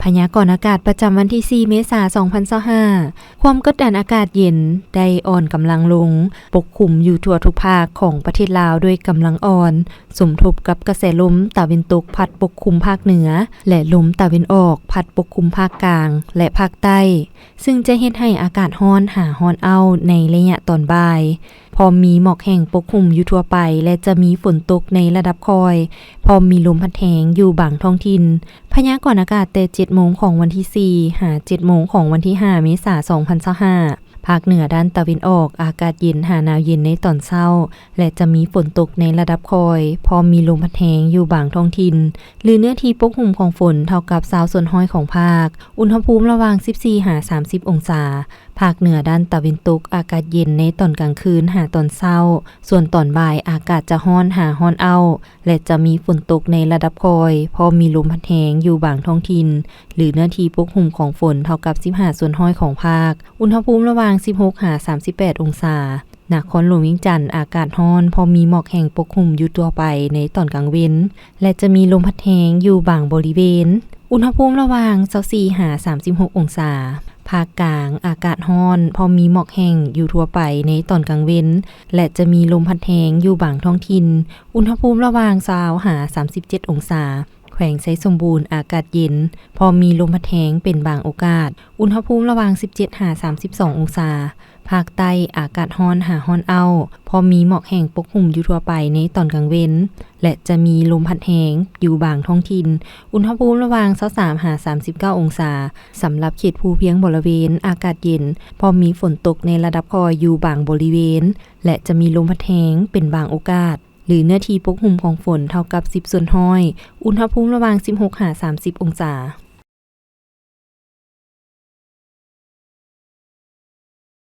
พยากรณ์อากาศประจำวันที่ 4 เมษายน 2025 ความกดดันอากาศเย็นได้อ่อนกำลังลงปกคลุมอยู่ทั่วทุกภาคของประเทศลาวด้วยกำลังอ่อนสมทบกับกระแสลมตะวันตกพัดปกคลุมภาคเหนือและลมตะวันออกพัดปกคลุมภาคกลางและภาคใต้ซึ่งจะเฮ็ดให้อากาศร้อนหาร้อนเอาในระยะตอนบ่ายพอมีหมอกแห้งปกคลุมอยู่ทั่วไปและจะมีฝนตกในระดับคอยพอมีลมพัดแรงอยู่บางท้องถิ่นพยากรณ์อากาศแต่ 7 โมงของวันที่ 4 หา 7 โมงของวันที่ 5 เมษายน 2025 ภาคเหนือด้านตะวันออกอากาศเย็นหาหนาวเย็นในตอนเช้าและจะมีฝนตกในระดับคอยพอมีลมพัดแรงอยู่บางท้องถิ่นหรือเนื้อที่ปกคลุมของฝนเท่ากับ20%ส่วนห้อยของภาคอุณหภูมิระหว่าง 14-30 องศาภาคเหนือด้านตะวันตกอากาศเย็นในตอนกลางคืนหาตอนเช้าส่วนตอนบ่ายอากาศจะร้อนหาร้อนเอาและจะมีฝนตกในระดับคอยพอมีลมพัดแรงอยู่บางท้องถิ่นหรือเนื้อที่ปกคลุมของฝนเท่ากับ15%ส่วนห้อยของภาคอุณหภูมิระหว่าง 16-38 องศานครหลวงวิงจันทน์อากาศร้อนพอมีหมอกแห้งปกคลุมอยู่ทั่วไปในตอนกลางวันและจะมีลมพัดแรงอยู่บางบริเวณอุณหภูมิระหว่าง 24-36 องศาภาคกลางอากาศร้อนพอมีหมอกแห้งอยู่ทั่วไปในตอนกลางวันและจะมีลมพัดแรงอยู่บางท้องถิ่นอุณหภูมิระหว่าง20-37 องศาแขวงไชยสมบูรณ์อากาศเย็นพอมีลมพัดแรงเป็นบางโอกาสอุณหภูมิระหว่าง 17-32 องศาภาคใต้อากาศร้อนหาร้อนเอาพอมีหมอกแห้งปกคลุมอยู่ทั่วไปในตอนกลางวันและจะมีลมพัดแรงอยู่บางท้องถิ่นอุณหภูมิระหว่าง 23-39 องศาสำหรับเขตภูเพียงบริเวณอากาศเย็นพอมีฝนตกในระดับคอยอยู่บางบริเวณและจะมีลมพัดแรงเป็นบางโอกาสหรือเนื้อที่ปกคลุมของฝนเท่ากับ10 ส่วนห้อยอุณหภูมิระหว่าง 16-30 องศา